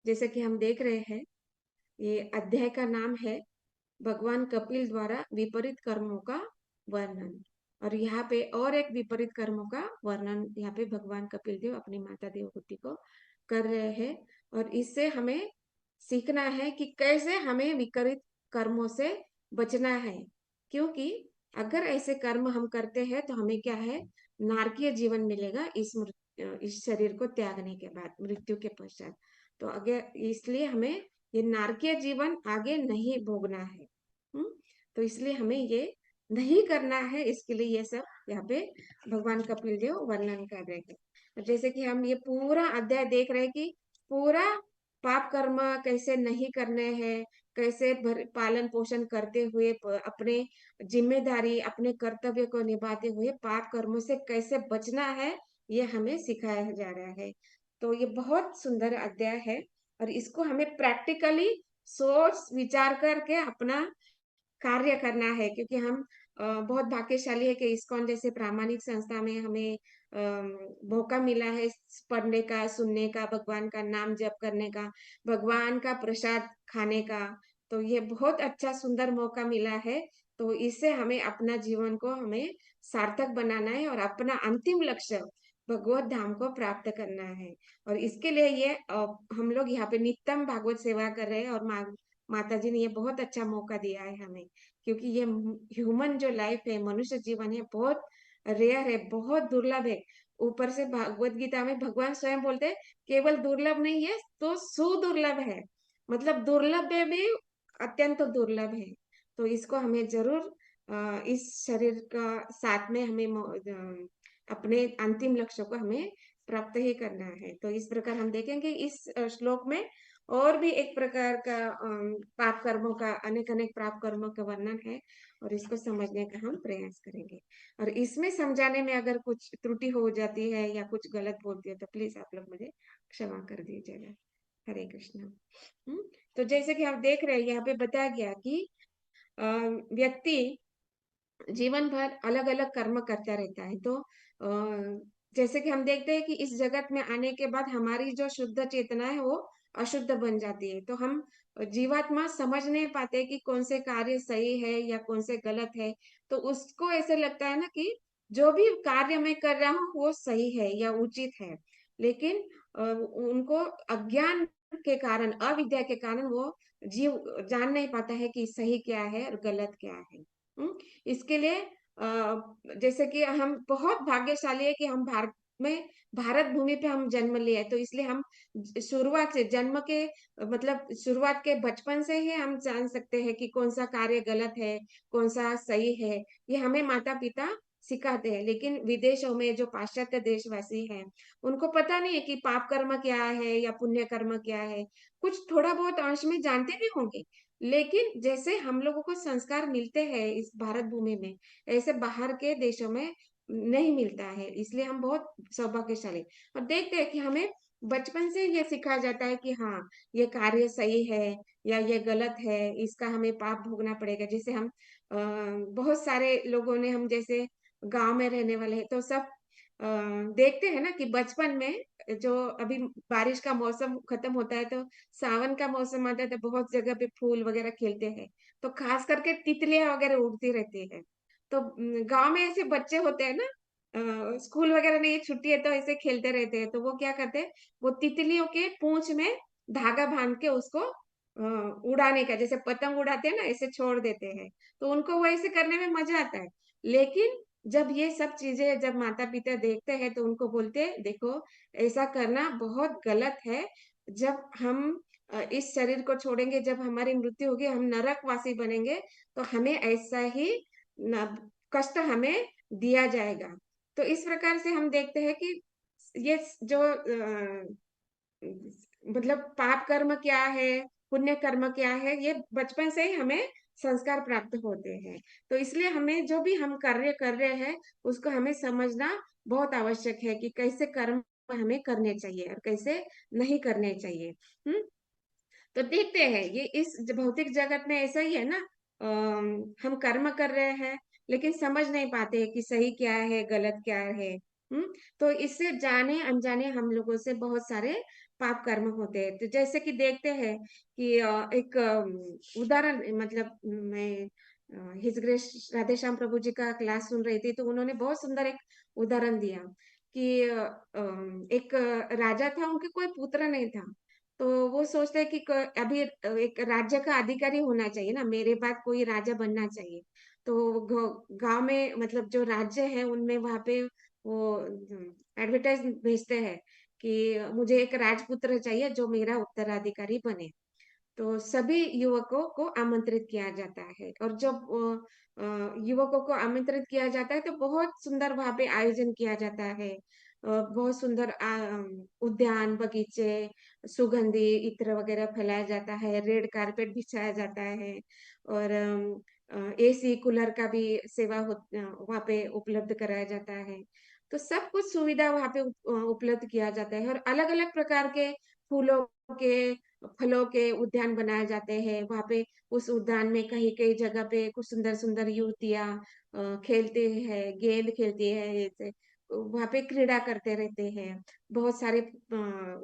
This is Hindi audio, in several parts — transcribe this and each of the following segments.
जैसे कि हम देख रहे हैं, ये अध्याय का नाम है भगवान कपिल द्वारा विपरीत कर्मों का वर्णन। और यहाँ पे और एक विपरीत कर्मों का वर्णन यहाँ पे भगवान कपिल देव अपनी माता देवहूति को कर रहे हैं। और इससे हमें सीखना है कि कैसे हमें विपरीत कर्मों से बचना है। क्योंकि अगर ऐसे कर्म हम करते हैं तो हमें क्या है, नारकीय जीवन मिलेगा इस शरीर को त्यागने के बाद, मृत्यु के पश्चात। तो अगर इसलिए हमें ये नारकीय जीवन आगे नहीं भोगना है। हम्म तो इसलिए हमें ये नहीं करना है। इसके लिए ये सब यहाँ पे भगवान कपिल देव वर्णन कर रहे हैं। जैसे कि हम ये पूरा अध्याय देख रहे हैं कि पूरा पाप कर्म कैसे नहीं करने हैं, कैसे पालन पोषण करते हुए अपने जिम्मेदारी, अपने कर्तव्य को निभाते हुए पाप कर्मों से कैसे बचना है, ये हमें सिखाया जा रहा है। तो ये बहुत सुंदर अध्याय है और इसको हमें प्रैक्टिकली सोच विचार करके अपना कार्य करना है। क्योंकि हम बहुत भाग्यशाली है कि इस्कॉन जैसे प्रामाणिक संस्था में हमें मौका मिला है पढ़ने का, सुनने का, भगवान का नाम जप करने का, भगवान का प्रसाद खाने का। तो ये बहुत अच्छा सुंदर मौका मिला है। तो इससे हमें अपना जीवन को हमें सार्थक बनाना है और अपना अंतिम लक्ष्य भगवत धाम को प्राप्त करना है। और इसके लिए ये हम लोग यहाँ पे नित्यम भागवत सेवा कर रहे हैं। और माता जी ने ये बहुत अच्छा मौका दिया है हमें। क्योंकि ये ह्यूमन जो लाइफ है, मनुष्य जीवन है, बहुत रेयर है, बहुत दुर्लभ है। ऊपर से भगवत गीता में भगवान स्वयं बोलते हैं केवल दुर्लभ नहीं है तो सुदुर्लभ है। मतलब दुर्लभ है भी अत्यंत दुर्लभ है। तो इसको हमें जरूर इस शरीर का साथ में हमें अपने अंतिम लक्ष्य को हमें प्राप्त ही करना है। तो इस प्रकार हम देखेंगे इस श्लोक में और भी एक प्रकार का पाप कर्मों का, अनेक अनेक पाप कर्मों का वर्णन है। और इसको समझने का हम प्रयास करेंगे। और इसमें समझाने में अगर कुछ त्रुटि हो जाती है या कुछ गलत बोल दिया तो प्लीज आप लोग मुझे क्षमा कर दीजिएगा। हरे कृष्ण। तो जैसे कि आप देख रहे हैं यहाँ पे बताया गया कि व्यक्ति जीवन भर अलग अलग कर्म करता रहता है। तो जैसे कि हम देखते हैं कि इस जगत में आने के बाद हमारी जो शुद्ध चेतना है वो अशुद्ध बन जाती है। तो हम जीवात्मा समझ नहीं पाते कि कौन से कार्य सही है या कौन से गलत है। तो उसको ऐसे लगता है ना कि जो भी कार्य मैं कर रहा हूँ वो सही है या उचित है। लेकिन उनको अज्ञान के कारण, अविद्या के कारण वो जीव जान नहीं पाता है कि सही क्या है और गलत क्या है। इसके लिए जैसे कि हम बहुत भाग्यशाली है कि हम भारत में, भारत भूमि पे हम जन्म लिए। तो इसलिए हम शुरुआत से, जन्म के मतलब शुरुआत के बचपन से ही हम जान सकते हैं कि कौन सा कार्य गलत है, कौन सा सही है। ये हमें माता पिता सिखाते हैं। लेकिन विदेशों में जो पाश्चात्य देशवासी हैं, उनको पता नहीं है कि पाप कर्म क्या है या पुण्य कर्म क्या है। कुछ थोड़ा बहुत अंश में जानते भी होंगे, लेकिन जैसे हम लोगों को संस्कार मिलते हैं इस भारत भूमि में, ऐसे बाहर के देशों में नहीं मिलता है। इसलिए हम बहुत सौभाग्यशाली। और देखते हैं कि हमें बचपन से ये सिखाया जाता है कि हाँ, ये कार्य सही है या ये गलत है, इसका हमें पाप भोगना पड़ेगा। जैसे हम बहुत सारे लोगों ने, हम जैसे गांव में रहने वाले हैं तो सब देखते हैं ना कि बचपन में जो अभी बारिश का मौसम खत्म होता है तो सावन का मौसम आता है तो बहुत जगह पे फूल वगैरह खिलते हैं। तो खास करके तितलियां वगैरह उड़ती रहती है। तो गांव में ऐसे बच्चे होते हैं ना, स्कूल वगैरह नहीं, छुट्टी है तो ऐसे खेलते रहते हैं। तो वो क्या करते हैं, वो तितलियों के पूंछ में धागा बांध के उसको उड़ाने का, जैसे पतंग उड़ाते हैं ना, ऐसे छोड़ देते हैं। तो उनको वो ऐसे करने में मजा आता है। लेकिन जब ये सब चीजें जब माता पिता देखते हैं तो उनको बोलते हैं देखो, ऐसा करना बहुत गलत है। जब हम इस शरीर को छोड़ेंगे, जब हमारी मृत्यु होगी, हम नरकवासी बनेंगे, तो हमें ऐसा ही कष्ट हमें दिया जाएगा। तो इस प्रकार से हम देखते हैं कि ये जो मतलब पाप कर्म क्या है, पुण्य कर्म क्या है, ये बचपन से ही हमें संस्कार प्राप्त होते हैं। तो इसलिए हमें जो भी हम कार्य कर रहे हैं उसको हमें समझना बहुत आवश्यक है कि कैसे कर्म हमें करने चाहिए और कैसे नहीं करने चाहिए। तो देखते हैं ये इस भौतिक जगत में ऐसा ही है ना। हम कर्म कर रहे हैं लेकिन समझ नहीं पाते कि सही क्या है, गलत क्या है। हम्म। तो इससे जाने अनजाने हम लोगों से बहुत सारे पाप कर्म होते हैं। तो जैसे कि देखते हैं कि एक उदाहरण, मतलब मैं हिज ग्रेस राधे श्याम प्रभु जी का क्लास सुन रही थी, तो उन्होंने बहुत सुंदर एक उदाहरण दिया कि एक राजा था, उनके कोई पुत्र नहीं था। तो वो सोचते हैं कि अभी एक राज्य का अधिकारी होना चाहिए ना, मेरे बाद कोई राजा बनना चाहिए। तो गांव में, मतलब जो राज्य है उनमें, वहां पे वो एडवर्टाइज भेजते हैं कि मुझे एक राजपुत्र चाहिए जो मेरा उत्तराधिकारी बने। तो सभी युवकों को आमंत्रित किया जाता है, और जब युवकों को आमंत्रित किया जाता है तो बहुत सुंदर वहां पे आयोजन किया जाता है। बहुत सुंदर उद्यान, बगीचे, सुगंधी इत्र वगैरह फैलाया जाता है, रेड कारपेट बिछाया जाता है, और एसी कूलर का भी सेवा वहां पे उपलब्ध कराया जाता है। तो सब कुछ सुविधा वहां पे उपलब्ध किया जाता है, और अलग अलग प्रकार के फूलों के, फलों के उद्यान बनाए जाते हैं वहां पे। उस उद्यान में कहीं कहीं जगह पे कुछ सुंदर सुंदर युवतियां खेलते हैं, गेंद खेलती है, ऐसे वहां पे क्रीड़ा करते रहते हैं। बहुत सारे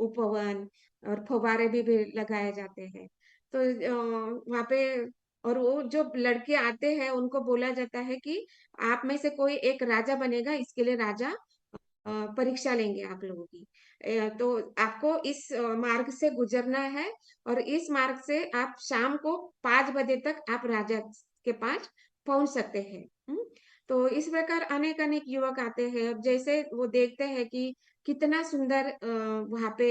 उपवन और फव्वारे भी लगाए जाते हैं। तो वहां पे, और वो जो लड़के आते हैं उनको बोला जाता है कि आप में से कोई एक राजा बनेगा, इसके लिए राजा परीक्षा लेंगे आप लोगों की। तो आपको इस मार्ग से गुजरना है, और इस मार्ग से आप शाम को 5 बजे तक आप राजा के पास पहुंच सकते हैं। तो इस प्रकार अनेक अनेक युवक आते हैं, और जैसे वो देखते हैं कि कितना सुंदर वहां पे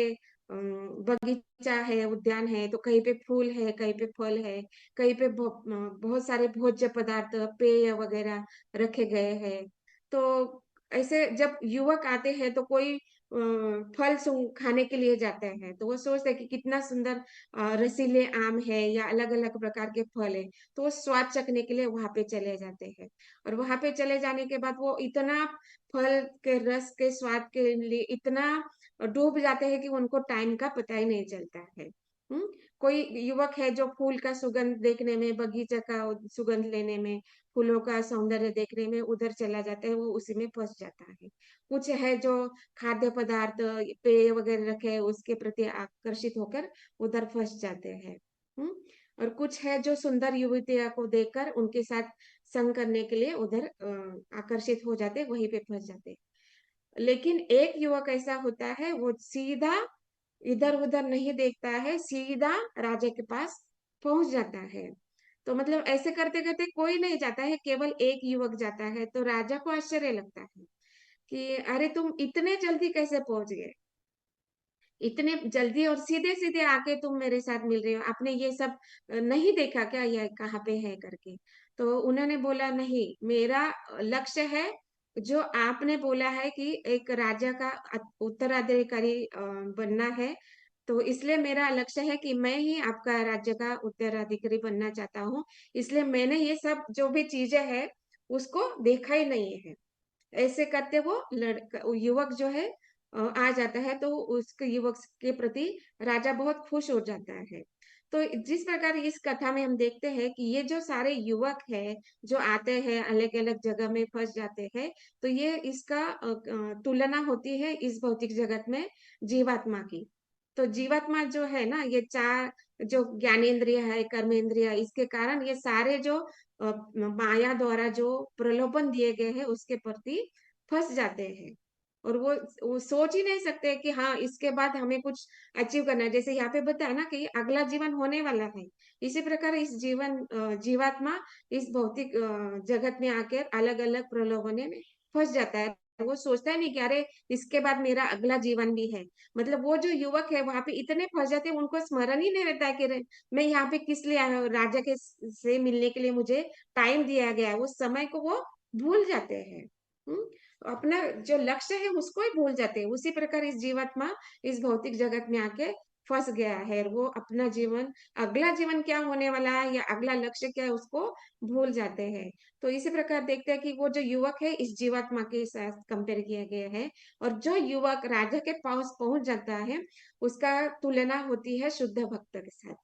बगीचा है, उद्यान है, तो कहीं पे फूल है, कहीं पे फल है, कहीं पे बहुत सारे भोज्य पदार्थ, पेय वगैरह रखे गए हैं। तो ऐसे जब युवक आते हैं तो कोई फल खाने के लिए जाते हैं, तो वो सोचते हैं कि कितना सुंदर रसीले आम है या अलग अलग प्रकार के फल है। तो वो स्वाद चखने के लिए वहां पे चले जाते हैं, और वहां पे चले जाने के बाद वो इतना फल के रस के स्वाद के लिए इतना डूब जाते हैं कि उनको टाइम का पता ही नहीं चलता है। हम्म। कोई युवक है जो फूल का सुगंध देखने में, बगीचा का सुगंध लेने में, फूलों का सौंदर्य देखने में उधर चला जाता है, वो उसी में फंस जाता है। कुछ है जो खाद्य पदार्थ, पेय वगैरह रखे हैं, उसके प्रति आकर्षित होकर उधर फंस जाते हैं। हम्म। और कुछ है जो सुंदर युवतियों को देखकर उनके साथ संग करने के लिए उधर आकर्षित हो जाते, वहीं पे फंस जाते। लेकिन एक युवक ऐसा होता है, वो सीधा इधर उधर नहीं देखता है, सीधा राजा के पास पहुंच जाता है। तो मतलब ऐसे करते करते कोई नहीं जाता है, केवल एक युवक जाता है। तो राजा को आश्चर्य लगता है कि अरे तुम इतने जल्दी कैसे पहुंच गए, इतने जल्दी और सीधे सीधे आके तुम मेरे साथ मिल रहे हो, आपने ये सब नहीं देखा क्या, ये कहाँ पे है करके। तो उन्होंने बोला, नहीं, मेरा लक्ष्य है जो आपने बोला है कि एक राजा का उत्तराधिकारी बनना है। तो इसलिए मेरा लक्ष्य है कि मैं ही आपका राज्य का उत्तराधिकारी बनना चाहता हूँ। इसलिए मैंने ये सब जो भी चीजें हैं उसको देखा ही नहीं है। ऐसे करते वो लड़का, युवक जो है आ जाता है, तो उसके युवक के प्रति राजा बहुत खुश हो जाता है। तो जिस प्रकार इस कथा में हम देखते हैं कि ये जो सारे युवक हैं जो आते हैं, अलग अलग जगह में फंस जाते हैं, तो ये इसका तुलना होती है इस भौतिक जगत में जीवात्मा की। तो जीवात्मा जो है ना, ये चार जो ज्ञानेन्द्रिय है, कर्मेंद्रिय, इसके कारण ये सारे जो माया द्वारा जो प्रलोभन दिए गए हैं उसके प्रति फंस जाते हैं। और वो सोच ही नहीं सकते कि हाँ, इसके बाद हमें कुछ अचीव करना है। जैसे यहाँ पे बताया ना कि अगला जीवन होने वाला है, इसी प्रकार इस जीवात्मा इस भौतिक जगत में आकर अलग अलग प्रलोभन में फंस जाता है। वो सोचता है नहीं कि अरे इसके बाद मेरा अगला जीवन भी है। मतलब वो जो युवक है वहां पे इतने फंस जाते हैं, उनको स्मरण ही नहीं रहता है कि मैं यहाँ पे किस लिए आया हूँ, राजा के से मिलने के लिए मुझे टाइम दिया गया है। उस समय को वो भूल जाते हैं। हम्म। अपना जो लक्ष्य है उसको ही भूल जाते हैं। उसी प्रकार इस जीवात्मा इस भौतिक जगत में आके फंस गया है, और वो अपना जीवन, अगला जीवन क्या होने वाला है या अगला लक्ष्य क्या है, उसको भूल जाते हैं। तो इसी प्रकार देखते हैं कि वो जो युवक है इस जीवात्मा के साथ कंपेयर किया गया है, और जो युवक राजा के पास पहुंच जाता है उसका तुलना होती है शुद्ध भक्त के साथ।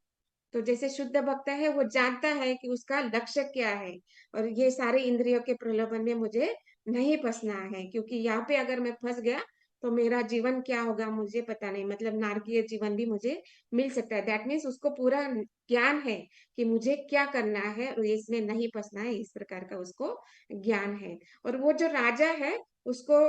तो जैसे शुद्ध भक्त है वो जानता है कि उसका लक्ष्य क्या है, और ये सारे इंद्रियों के प्रलोभन में मुझे नहीं फंसना है, क्योंकि यहाँ पे अगर मैं फंस गया तो मेरा जीवन क्या होगा मुझे पता नहीं, मतलब नारकीय जीवन भी मुझे मिल सकता है। दैट मीन्स उसको पूरा ज्ञान है कि मुझे क्या करना है और इसमें नहीं फंसना है, इस प्रकार का उसको ज्ञान है। और वो जो राजा है उसको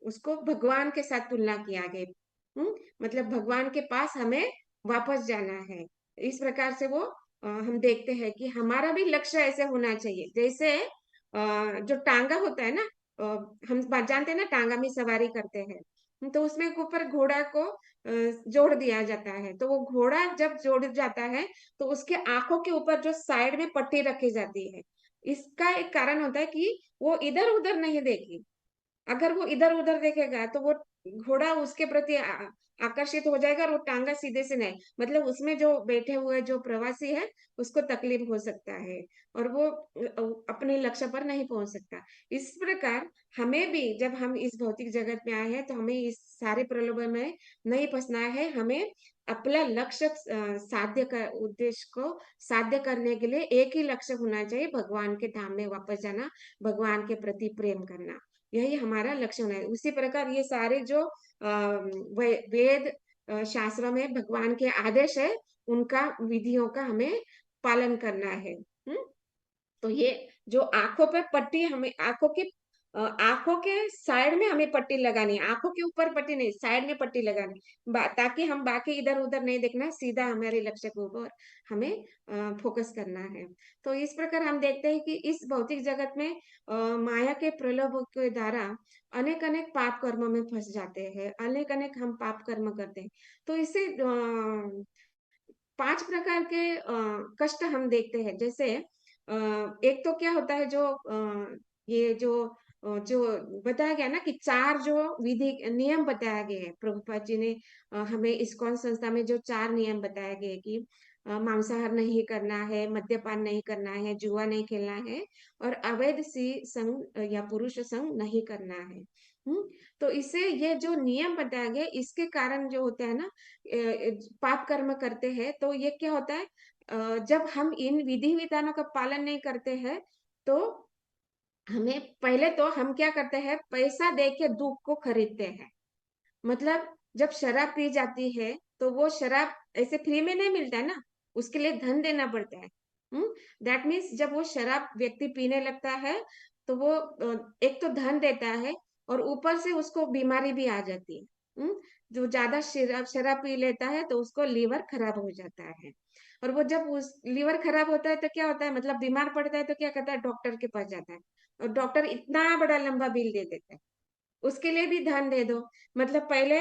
उसको भगवान के साथ तुलना किया गया। मतलब भगवान के पास हमें वापस जाना है। इस प्रकार से वो हम देखते हैं कि हमारा भी लक्ष्य ऐसे होना चाहिए। जैसे जो टांगा होता है ना, हम जानते हैं ना टांगा में सवारी करते हैं, तो उसमें ऊपर घोड़ा को जोड़ दिया जाता है। तो वो घोड़ा जब जोड़ जाता है तो उसके आंखों के ऊपर जो साइड में पट्टी रखी जाती है, इसका एक कारण होता है कि वो इधर उधर नहीं देखे। अगर वो इधर उधर देखेगा तो वो घोड़ा उसके प्रति आकर्षित हो जाएगा और वो टांगा सीधे से नहीं, मतलब उसमें जो बैठे हुए जो प्रवासी है उसको तकलीफ हो सकता है और वो अपने लक्ष्य पर नहीं पहुंच सकता। इस प्रकार हमें भी जब हम इस भौतिक जगत में आए हैं तो हमें इस सारे प्रलोभन में नहीं फंसना है। हमें अपना लक्ष्य साध्य कर उद्देश्य को साध्य करने के लिए एक ही लक्ष्य होना चाहिए, भगवान के धाम में वापस जाना, भगवान के प्रति प्रेम करना। यही हमारा लक्ष्य होना है। उसी प्रकार ये सारे जो वेद शास्त्रों में भगवान के आदेश है, उनका विधियों का हमें पालन करना है। तो ये जो आंखों पे पट्टी, हमें आंखों के साइड में हमें पट्टी लगानी है, आंखों के ऊपर पट्टी नहीं, साइड में पट्टी लगानी, ताकि हम बाकी इधर उधर नहीं देखना, सीधा हमारे लक्ष्य के ऊपर हमें फोकस करना है। तो इस प्रकार हम देखते हैं कि इस भौतिक जगत में माया के प्रलोभ के द्वारा अनेक अनेक पाप कर्मों में फंस जाते हैं, अनेक अनेक हम पाप कर्म करते हैं। तो इससे 5 प्रकार के कष्ट हम देखते हैं। जैसे एक तो क्या होता है, जो ये जो बताया गया ना कि 4 जो विधि नियम बताया गए हैं, प्रभुपाद जी ने हमें इस्कॉन संस्था में जो 4 नियम बताए गए कि मांसाहार नहीं करना है, मद्यपान नहीं करना है, जुआ नहीं खेलना है और अवैध सी संग या पुरुष संग नहीं करना है। तो इससे ये जो नियम बताया गया, इसके कारण जो होता है ना, पाप कर्म करते हैं, तो ये क्या होता है, जब हम इन विधि विधानों का पालन नहीं करते हैं तो हमें पहले तो हम क्या करते हैं, पैसा दे के दुख को खरीदते हैं। मतलब जब शराब पी जाती है तो वो शराब ऐसे फ्री में नहीं मिलता है ना, उसके लिए धन देना पड़ता है। दैट मीन्स जब वो शराब व्यक्ति पीने लगता है तो वो एक तो धन देता है और ऊपर से उसको बीमारी भी आ जाती है। जो ज्यादा शराब शराब पी लेता है तो उसको लीवर खराब हो जाता है। और वो जब उस लीवर खराब होता है तो क्या होता है, मतलब बीमार पड़ता है तो क्या करता है, डॉक्टर के पास जाता है और डॉक्टर इतना बड़ा लंबा बिल दे देता है। उसके लिए भी धन दे दो। मतलब पहले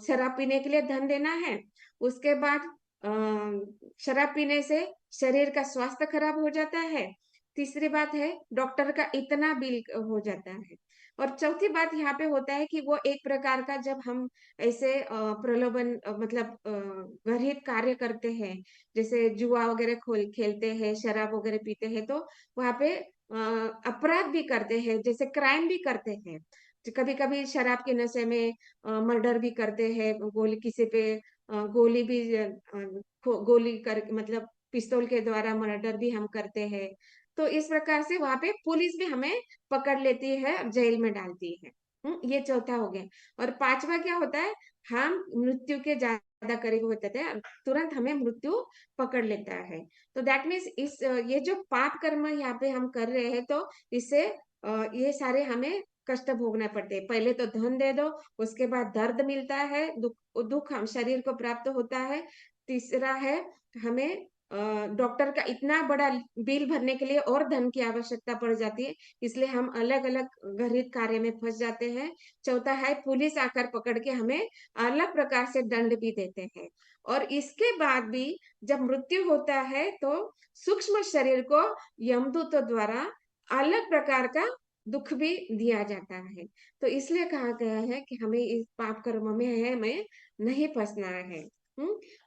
शराब पीने के लिए धन देना है, उसके बाद शराब पीने से शरीर का स्वास्थ्य खराब हो जाता है, तीसरी बात है डॉक्टर का इतना बिल हो जाता है, और चौथी बात यहाँ पे होता है कि वो एक प्रकार का जब हम ऐसे प्रलोभन मतलब गृहित कार्य करते हैं, जैसे जुआ वगैरह खेलते हैं, शराब वगैरह पीते हैं, तो वहाँ पे अपराध भी करते हैं, जैसे क्राइम भी करते हैं। कभी कभी शराब के नशे में मर्डर भी करते हैं, गोली किसी पे गोली भी गोली कर मतलब पिस्तौल के द्वारा मर्डर भी हम करते हैं। तो इस प्रकार से वहां पे पुलिस भी हमें पकड़ लेती है और जेल में डालती है। ये चौथा हो गया। और पांचवा क्या होता है, हम मृत्यु के ज्यादा करीब होते थे, तुरंत हमें मृत्यु पकड़ लेता है। तो दैट मीन्स इस ये जो पाप कर्म यहाँ पे हम कर रहे हैं, तो इससे ये सारे हमें कष्ट भोगना पड़ते हैं। पहले तो धन दे दो, उसके बाद दर्द मिलता है, दुख दुख हम शरीर को प्राप्त होता है, तीसरा है हमें डॉक्टर का इतना बड़ा बिल भरने के लिए और धन की आवश्यकता पड़ जाती है, इसलिए हम अलग अलग गरीब कार्य में फंस जाते हैं। चौथा है पुलिस आकर पकड़ के हमें अलग प्रकार से दंड भी देते हैं। और इसके बाद भी जब मृत्यु होता है तो सूक्ष्म शरीर को यमदूतों द्वारा अलग प्रकार का दुख भी दिया जाता है। तो इसलिए कहा गया है कि हमें इस पाप कर्म में है हमें नहीं फंसना है।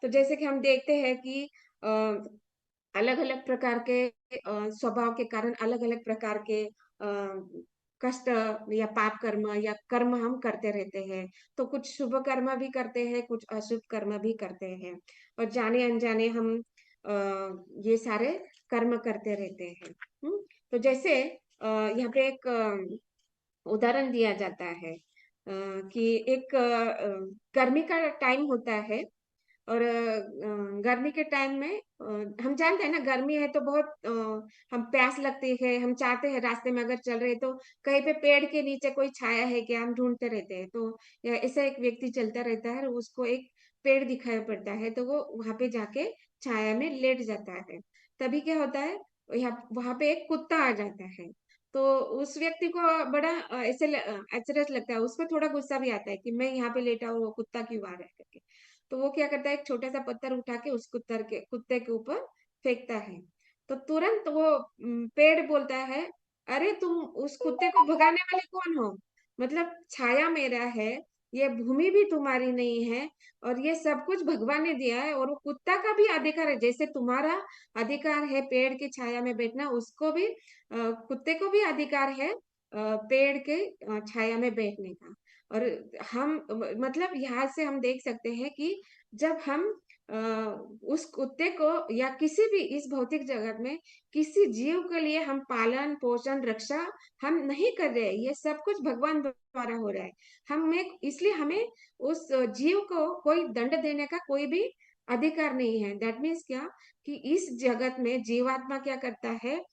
तो जैसे कि हम देखते हैं कि अलग अलग प्रकार के स्वभाव के कारण अलग अलग प्रकार के कष्ट या पाप कर्म या कर्म हम करते रहते हैं। तो कुछ शुभ कर्म भी करते हैं, कुछ अशुभ कर्म भी करते हैं, और जाने अनजाने हम ये सारे कर्म करते रहते हैं। तो जैसे यहाँ पे एक उदाहरण दिया जाता है कि एक गर्मी का टाइम होता है, और गर्मी के टाइम में हम जानते हैं ना, गर्मी है तो बहुत हम प्यास लगती है, हम चाहते हैं रास्ते में अगर चल रहे तो कहीं पे पेड़ के नीचे कोई छाया है क्या, हम ढूंढते रहते हैं। तो ऐसा एक व्यक्ति चलता रहता है और उसको एक पेड़ दिखाई पड़ता है, तो वो वहां पे जाके छाया में लेट जाता है। तभी क्या होता है, यहाँ वहां पे एक कुत्ता आ जाता है। तो उस व्यक्ति को बड़ा ऐसे अचरज लगता है, उसको थोड़ा गुस्सा भी आता है कि मैं यहाँ पे लेटा हूँ, वो कुत्ता क्यों आ रहा है करके। तो वो क्या करता है, एक छोटा सा पत्थर उठा के उस कुत्ते के ऊपर फेंकता है। तो तुरंत वो पेड़ बोलता है, अरे तुम उस कुत्ते को भगाने वाले कौन हो? मतलब छाया मेरा है, ये भूमि भी तुम्हारी नहीं है, और ये सब कुछ भगवान ने दिया है, और वो कुत्ता का भी अधिकार है, जैसे तुम्हारा अधिकार है पेड़ की छाया में बैठना, उसको भी कुत्ते को भी अधिकार है पेड़ के छाया में बैठने का। और हम मतलब यहाँ से हम देख सकते हैं कि जब हम अ, उस कुत्ते को या किसी भी इस भौतिक जगत में किसी जीव के लिए हम पालन पोषण रक्षा हम नहीं कर रहे हैं, ये सब कुछ भगवान द्वारा हो रहा है। इसलिए हमें उस जीव को कोई दंड देने का कोई भी अधिकार नहीं है। दैट मीन्स क्या, कि इस जगत में जीवात्मा क्या करता है,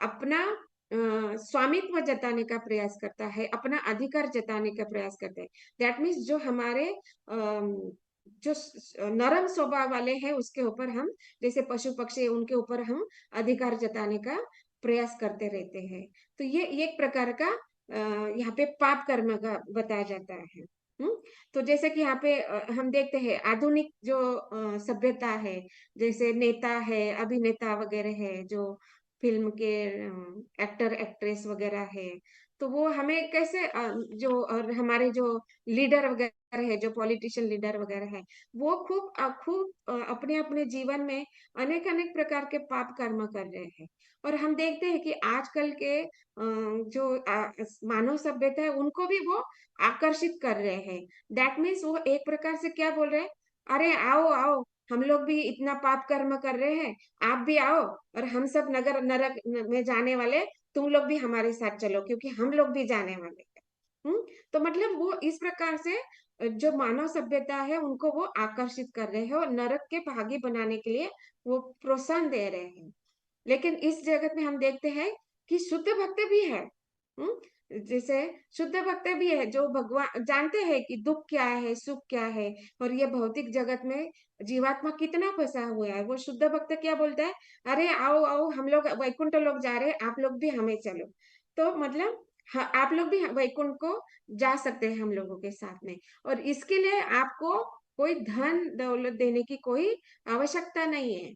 अपना स्वामित्व जताने का प्रयास करता है, अपना अधिकार जताने का प्रयास करता है। दैट मीन्स जो हमारे जो नरम स्वभाव वाले हैं उसके ऊपर हम, जैसे पशु पक्षी, उनके ऊपर हम अधिकार जताने का प्रयास करते रहते हैं। तो ये एक प्रकार का यहाँ पे पाप कर्म का बताया जाता है। हम्म। तो जैसे कि यहाँ पे हम देखते हैं आधुनिक जो सभ्यता है, जैसे नेता है, अभिनेता वगैरह है, जो फिल्म के एक्टर एक्ट्रेस वगैरह है, तो वो हमें कैसे जो और हमारे जो लीडर वगैरह है, जो पॉलिटिशियन लीडर वगैरह है, वो खूब अपने अपने जीवन में अनेक अनेक प्रकार के पाप कर्म कर रहे हैं। और हम देखते हैं कि आजकल के जो मानव सभ्यता है उनको भी वो आकर्षित कर रहे हैं। दैट मीन्स वो एक प्रकार से क्या बोल रहे हैं, अरे आओ आओ, हम लोग भी इतना पाप कर्म कर रहे हैं, आप भी आओ, और हम सब नगर नरक में जाने वाले, तुम लोग भी हमारे साथ चलो, क्योंकि हम लोग भी जाने वाले हैं। तो मतलब वो इस प्रकार से जो मानव सभ्यता है उनको वो आकर्षित कर रहे हैं और नरक के भागी बनाने के लिए वो प्रोत्साहन दे रहे हैं। लेकिन इस जगत में हम देखते हैं कि शुद्ध भक्त भी है। जैसे शुद्ध भक्त भी है जो भगवान जानते हैं कि दुख क्या है, सुख क्या है, और ये भौतिक जगत में जीवात्मा कितना फंसा हुआ है। वो शुद्ध भक्त क्या बोलता है, अरे आओ आओ, हम लोग वैकुंठ लोग जा रहे हैं, आप लोग भी हमें चलो। तो मतलब आप लोग भी वैकुंठ को जा सकते हैं हम लोगों के साथ में, और इसके लिए आपको कोई धन दौलत देने की कोई आवश्यकता नहीं है।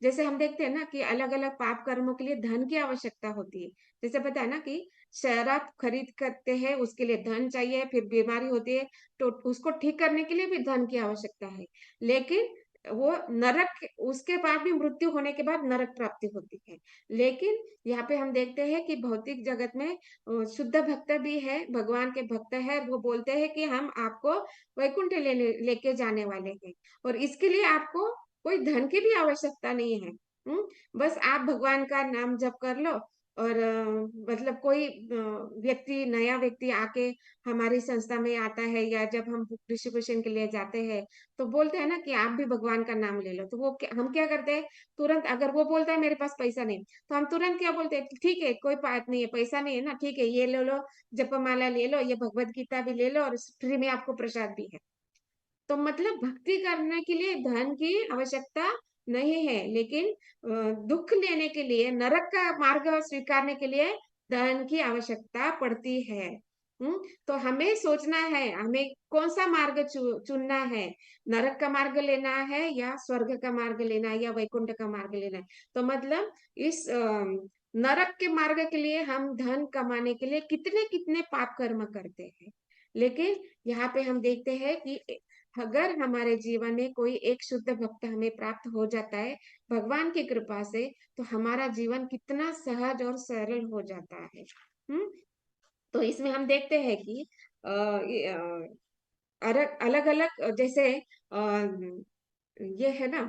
जैसे हम देखते हैं ना कि अलग अलग पाप कर्मों के लिए धन की आवश्यकता होती है। जैसे पता है ना कि शराब खरीद करते हैं, उसके लिए धन चाहिए, फिर बीमारी होती है तो उसको ठीक करने के लिए भी धन की आवश्यकता है। लेकिन वो नरक, उसके बाद भी मृत्यु होने के बाद नरक प्राप्ति होती है। लेकिन यहाँ पे हम देखते हैं कि भौतिक जगत में शुद्ध भक्त भी है, भगवान के भक्त है, वो बोलते हैं कि हम आपको वैकुंठ लेके जाने वाले हैं, और इसके लिए आपको कोई धन की भी आवश्यकता नहीं है। बस आप भगवान का नाम जप कर लो, और मतलब कोई व्यक्ति, नया व्यक्ति आके हमारी संस्था में आता है, या जब हम डिस्ट्रीब्यूशन के लिए जाते हैं तो बोलते हैं ना कि आप भी भगवान का नाम ले लो, तो हम क्या करते हैं, तुरंत अगर वो बोलता है मेरे पास पैसा नहीं, तो हम तुरंत क्या बोलते हैं, ठीक है कोई बात नहीं है, पैसा नहीं है ना, ठीक है ये ले लो, जपमाला ले लो, ये भगवत गीता भी ले लो, और फ्री में आपको प्रसाद भी है। तो मतलब भक्ति करने के लिए धन की आवश्यकता नहीं है, लेकिन दुख लेने के लिए, नरक का मार्ग स्वीकारने के लिए धन की आवश्यकता पड़ती है। तो हमें सोचना है, हमें कौन सा मार्ग चुनना है, नरक का मार्ग लेना है या स्वर्ग का मार्ग लेना है या वैकुंठ का मार्ग लेना है। तो मतलब इस नरक के मार्ग के लिए हम धन कमाने के लिए कितने कितने पाप कर्म करते हैं। लेकिन यहाँ पे हम देखते हैं कि अगर हमारे जीवन में कोई एक शुद्ध भक्त हमें प्राप्त हो जाता है भगवान की कृपा से, तो हमारा जीवन कितना सहज और सरल हो जाता है। तो इसमें हम देखते हैं कि अलग अलग जैसे ये है ना,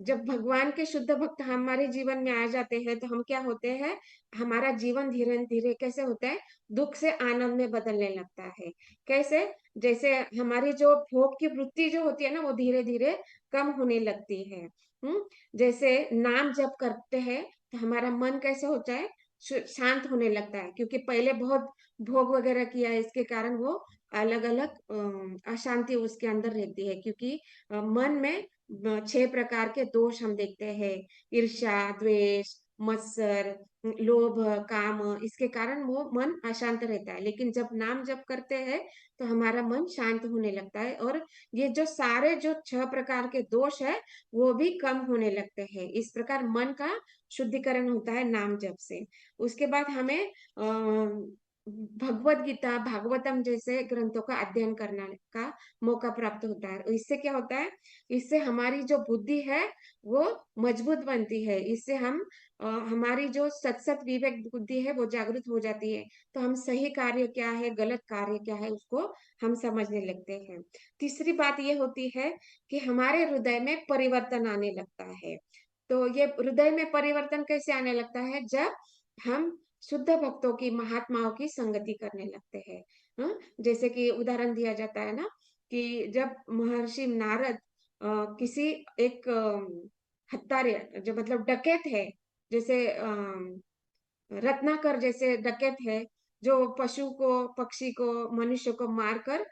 जब भगवान के शुद्ध भक्त हमारे जीवन में आ जाते हैं तो हम क्या होते हैं, हमारा जीवन धीरे धीरे कैसे होता है, दुख से आनंद में बदलने लगता है। कैसे? जैसे हमारी जो भोग की वृत्ति जो होती है ना, वो धीरे धीरे कम होने लगती है। जैसे नाम जप करते हैं तो हमारा मन कैसे होता है, शांत होने लगता है, क्योंकि पहले बहुत भोग वगैरह किया है, इसके कारण वो अलग अलग अशांति उसके अंदर रहती है। क्योंकि मन में 6 प्रकार के दोष हम देखते हैं, ईर्ष्या, द्वेष, मत्सर, लोभ, काम, इसके कारण वो मन अशांत रहता है। लेकिन जब नाम जप करते हैं तो हमारा मन शांत होने लगता है, और ये जो सारे जो 6 प्रकार के दोष है वो भी कम होने लगते हैं। इस प्रकार मन का शुद्धिकरण होता है नाम जप से। उसके बाद हमें भगवत गीता, भागवतम जैसे ग्रंथों का अध्ययन करने का मौका प्राप्त होता है। इससे क्या होता है, इससे हमारी जो बुद्धि है वो मजबूत बनती है। इससे हम हमारी जो सत विवेक बुद्धि है वो जागृत हो जाती है। तो हम सही कार्य क्या है, गलत कार्य क्या है, उसको हम समझने लगते हैं। तीसरी बात ये होती है कि हमारे हृदय में परिवर्तन आने लगता है। तो ये हृदय में परिवर्तन कैसे आने लगता है, जब हम शुद्ध भक्तों की, महात्माओं की संगति करने लगते हैं। जैसे कि उदाहरण दिया जाता है ना, कि जब महर्षि नारद किसी एक हत्यारे, जो मतलब डकैत है, जैसे रत्नाकर जैसे डकैत है, जो पशु को, पक्षी को, मनुष्य को मारकर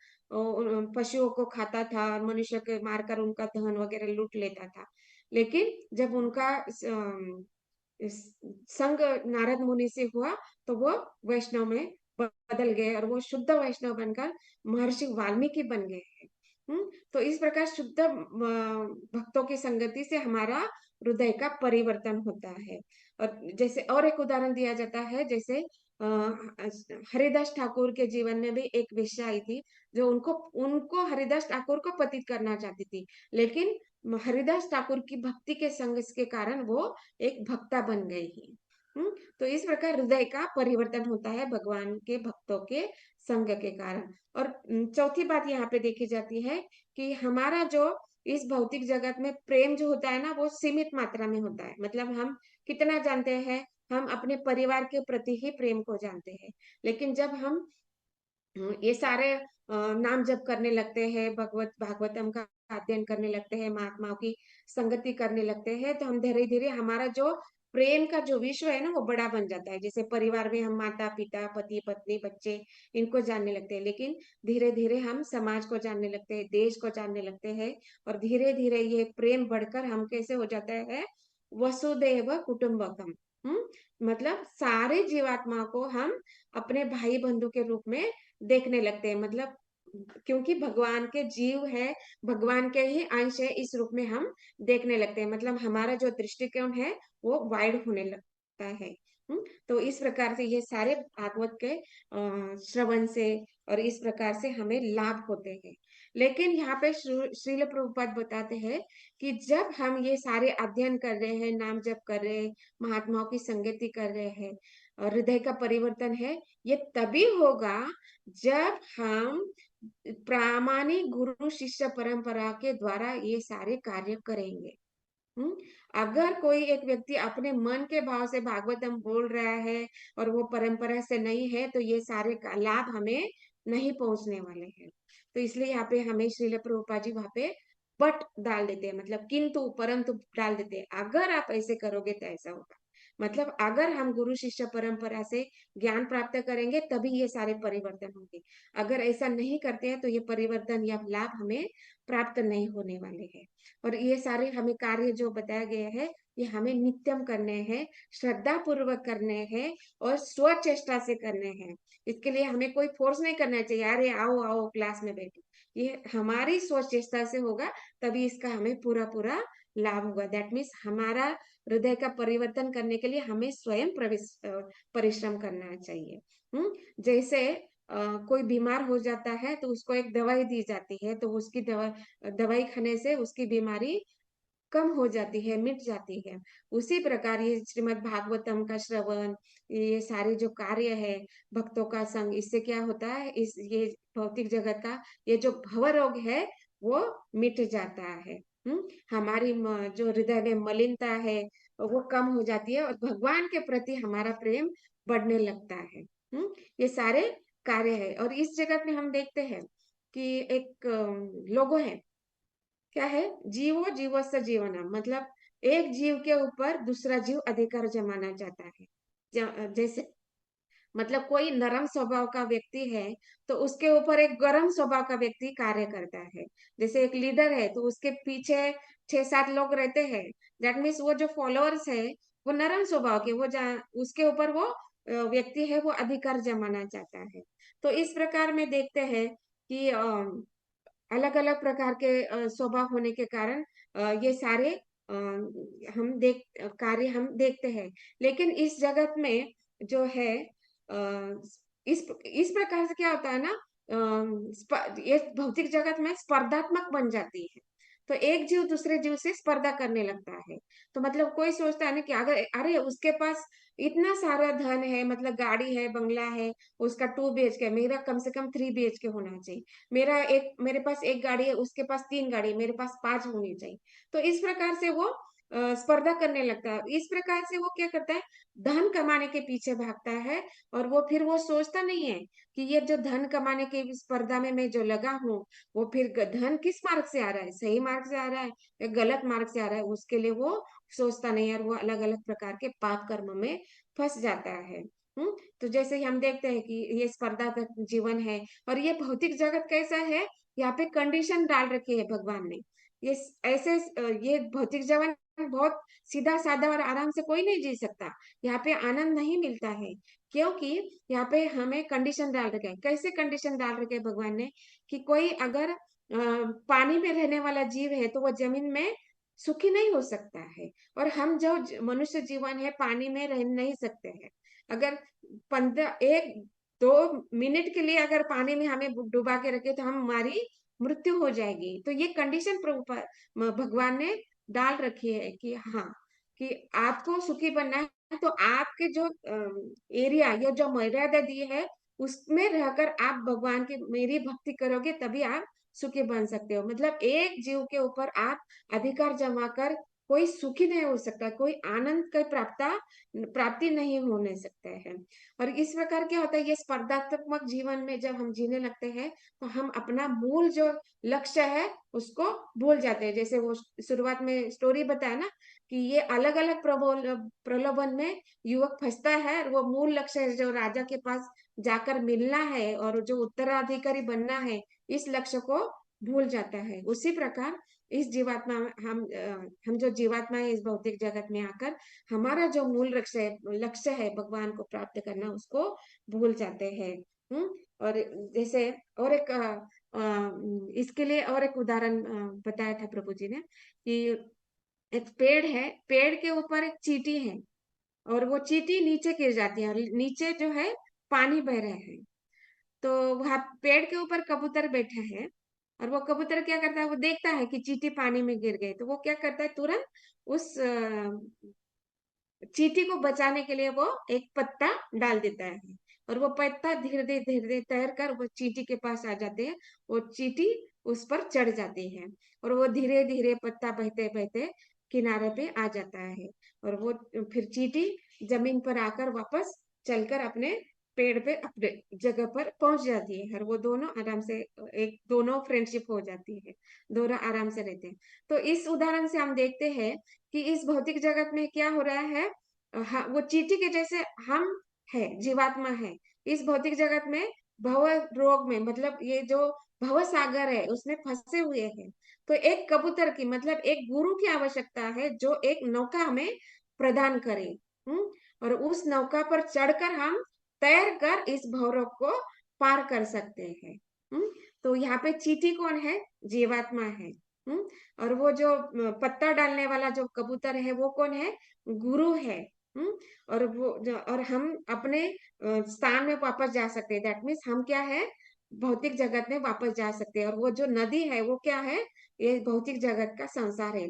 पशुओं को खाता था, और मनुष्य के मारकर उनका धन वगैरह लूट लेता था। लेकिन जब उनका संग नारद मुनि से हुआ तो वो वैष्णव में बदल गए, और वो शुद्ध वैष्णव बनकर महर्षि वाल्मीकि बन गए हैं। तो इस प्रकार शुद्ध भक्तों की संगति से हमारा हृदय का परिवर्तन होता है। और जैसे और एक उदाहरण दिया जाता है, जैसे हरिदास ठाकुर के जीवन में भी एक वेश्या आई थी, जो उनको उनको हरिदास ठाकुर को पतित करना चाहती थी। लेकिन हरिदास ठाकुर की भक्ति के संग के कारण वो एक भक्ता बन गई ही। तो इस प्रकार हृदय का परिवर्तन होता है भगवान के भक्तों के संग के कारण। और चौथी बात यहाँ पे देखी जाती है कि हमारा जो इस भौतिक जगत में प्रेम जो होता है ना, वो सीमित मात्रा में होता है। मतलब हम कितना जानते हैं, हम अपने परिवार के प्रति ही प्रेम को जानते हैं। लेकिन जब हम ये सारे नाम जप करने लगते हैं, भागवतम का अध्ययन करने लगते हैं, महात्माओं की संगति करने लगते हैं, तो हम धीरे धीरे हमारा जो प्रेम का जो विश्व है ना, वो बड़ा बन जाता है। जैसे परिवार में हम माता पिता, पति पत्नी, बच्चे, इनको जानने लगते हैं। लेकिन धीरे धीरे हम समाज को जानने लगते हैं, देश को जानने लगते हैं, और धीरे धीरे ये प्रेम बढ़कर हम कैसे हो जाता है, वसुदेव कुटुंबकम। मतलब सारे जीवात्मा को हम अपने भाई बंधु के रूप में देखने लगते हैं। मतलब क्योंकि भगवान के जीव है, भगवान के ही अंश है, इस रूप में हम देखने लगते हैं। मतलब हमारा जो दृष्टिकोण है वो वाइड होने लगता है। तो इस प्रकार से ये सारे भागवत के श्रवण से और इस प्रकार से हमें लाभ होते हैं। लेकिन यहाँ पे श्रील प्रभुपाद बताते हैं कि जब हम ये सारे अध्ययन कर रहे हैं, नाम जप कर रहे हैं, महात्माओं की संगति कर रहे हैं, और हृदय का परिवर्तन है, ये तभी होगा जब हम प्रामाणिक गुरु शिष्य परंपरा के द्वारा ये सारे कार्य करेंगे। हम्म अगर कोई एक व्यक्ति अपने मन के भाव से भागवतम बोल रहा है और वो परंपरा से नहीं है, तो ये सारे लाभ हमें नहीं पहुंचने वाले हैं। तो इसलिए यहाँ पे हमें श्रील प्रभुपाद जी वहां पे बट डाल देते हैं, मतलब किंतु परंतु डाल देते हैं। अगर आप ऐसे करोगे तो ऐसा होगा। मतलब अगर हम गुरु शिष्य परंपरा से ज्ञान प्राप्त करेंगे तभी ये सारे परिवर्तन होंगे। अगर ऐसा नहीं करते हैं तो ये परिवर्तन या लाभ हमें प्राप्त नहीं होने वाले हैं। और ये सारे हमें कार्य जो बताया गया है, ये हमें नित्यम करने हैं, श्रद्धा पूर्वक करने हैं, और स्वचेष्टा से करने हैं। इसके लिए हमें कोई फोर्स नहीं करना चाहिए, अरे आओ आओ क्लास में बैठो। ये हमारी स्वचेष्टा से होगा, तभी इसका हमें पूरा पूरा लाभ होगा। दैट मीन्स हमारा हृदय का परिवर्तन करने के लिए हमें स्वयं परिश्रम करना चाहिए। जैसे कोई बीमार हो जाता है तो उसको एक दवाई दी जाती है, तो उसकी दवाई खाने से उसकी बीमारी कम हो जाती है, मिट जाती है। उसी प्रकार ये श्रीमद् भागवतम का श्रवण, ये सारे जो कार्य है, भक्तों का संग, इससे क्या होता है, इस ये भौतिक जगत का ये जो भव रोग है वो मिट जाता है। हमारी जो हृदय में मलिनता है वो कम हो जाती है और भगवान के प्रति हमारा प्रेम बढ़ने लगता है। ये सारे कार्य है। और इस जगत में हम देखते हैं कि एक लोगो है, क्या है, जीवो जीवस्य जीवनम, मतलब एक जीव के ऊपर दूसरा जीव अधिकार जमाना चाहता है। जैसे मतलब कोई नरम स्वभाव का व्यक्ति है तो उसके ऊपर एक गरम स्वभाव का व्यक्ति कार्य करता है। जैसे एक लीडर है तो उसके पीछे 6-7 लोग रहते हैं। दैट मीन्स वो जो फॉलोअर्स है वो नरम स्वभाव के, उसके ऊपर वो व्यक्ति है वो अधिकार जमाना चाहता है। तो इस प्रकार में देखते हैं कि अलग अलग प्रकार के स्वभाव होने के कारण ये सारे कार्य हम देखते हैं। लेकिन इस जगत में जो है इस प्रकार से क्या होता है ना, ये भौतिक जगत में स्पर्धात्मक बन जाती है। तो एक जीव दूसरे जीव से स्पर्धा करने लगता है। तो मतलब कोई सोचता है ना कि अगर अरे उसके पास इतना सारा धन है, मतलब गाड़ी है, बंगला है, उसका 2 BHK, मेरा कम से कम 3 BHK होना चाहिए। मेरे पास एक गाड़ी है, उसके पास 3 गाड़ी है, मेरे पास 5 होनी चाहिए। तो इस प्रकार से वो स्पर्धा करने लगता है। इस प्रकार से वो क्या करता है, धन कमाने के पीछे भागता है। और वो फिर वो सोचता नहीं है कि ये जो धन कमाने की स्पर्धा में मैं जो लगा हूँ, वो फिर धन किस मार्ग से आ रहा है, सही मार्ग से आ रहा है या गलत मार्ग से आ रहा है, उसके लिए वो सोचता नहीं है। और वो अलग अलग प्रकार के पाप कर्म में फंस जाता है। तो जैसे ही हम देखते हैं कि ये स्पर्धात्मक जीवन है और ये भौतिक जगत कैसा है, यहाँ पे कंडीशन डाल रखी है भगवान ने। ये ऐसे ये भौतिक जीवन बहुत सीधा साधा और आराम से कोई नहीं जी सकता। यहाँ पे आनंद नहीं मिलता है, क्योंकि यहाँ पे हमें कंडीशन डाल रखे हैं। कैसे कंडीशन डाल रखे हैं भगवान ने, कि कोई अगर पानी में रहने वाला जीव है तो वो जमीन में सुखी नहीं हो सकता है। और हम जो मनुष्य जीवन है पानी में रह नहीं सकते हैं। अगर 1-2 मिनट के लिए अगर पानी में हमें डुबा के रखे तो हमारी मृत्यु हो जाएगी। तो ये कंडीशन प्रभु भगवान ने डाल रखी है कि हाँ, कि आपको सुखी बनना है तो आपके जो एरिया या जो मर्यादा दी है उसमें रहकर आप भगवान की मेरी भक्ति करोगे तभी आप सुखी बन सकते हो। मतलब एक जीव के ऊपर आप अधिकार जमा कर कोई सुखी नहीं हो सकता, कोई आनंद का प्राप्ति नहीं होने सकते हैं। और इस प्रकार क्या होता है, ये स्पर्धात्मक जीवन में जब हम जीने लगते हैं तो हम अपना मूल जो लक्ष्य है उसको भूल जाते हैं। जैसे वो शुरुआत में स्टोरी बताया ना कि ये अलग अलग प्रलोभन में युवक फंसता है और वो मूल लक्ष्य जो राजा के पास जाकर मिलना है और जो उत्तराधिकारी बनना है, इस लक्ष्य को भूल जाता है। उसी प्रकार इस जीवात्मा हम जो जीवात्मा है इस भौतिक जगत में आकर हमारा जो मूल लक्ष्य है भगवान को प्राप्त करना, उसको भूल जाते हैं। और जैसे और एक इसके लिए और एक उदाहरण बताया था प्रभु जी ने कि एक पेड़ है, पेड़ के ऊपर एक चींटी है और वो चींटी नीचे गिर जाती है और नीचे जो है पानी बह रहा है। तो वहां पेड़ के ऊपर कबूतर बैठा है और वो कबूतर क्या करता है, वो देखता है कि चींटी पानी में गिर गई तो वो क्या करता है, तुरंत उस चींटी को बचाने के लिए वो एक पत्ता डाल देता है। और वो पत्ता धीरे धीरे धीरे धीरे तैर कर वो चींटी के पास आ जाते हैं। वो चींटी उस पर चढ़ जाती है और वो धीरे धीरे पत्ता बहते बहते किनारे पे आ जाता है। और वो फिर चींटी जमीन पर आकर वापस चलकर अपने पेड़ पे अपने जगह पर पहुंच जाती है और वो दोनों आराम से एक दोनों फ्रेंडशिप हो जाती है, दोनों आराम से रहते हैं। तो इस उदाहरण से हम देखते हैं कि इस भौतिक जगत में क्या हो रहा है, वो चींटी के जैसे हम है, जीवात्मा है इस भौतिक जगत में, भव रोग में, मतलब ये जो भव सागर है उसमें फंसे हुए हैं। तो एक कबूतर की मतलब एक गुरु की आवश्यकता है जो एक नौका हमें प्रदान करे। हम्म और उस नौका पर चढ़कर हम तैर कर इस भवरोग को पार कर सकते हैं। हम्म तो यहाँ पे चींटी कौन है, जीवात्मा है। हम्म और वो जो पत्ता डालने वाला जो कबूतर है वो कौन है, गुरु है। हम्म और हम अपने स्थान में वापस जा सकते हैं। दैट मीन्स हम क्या है, भौतिक जगत में वापस जा सकते हैं। और वो जो नदी है वो क्या है, ये भौतिक जगत का संसार है,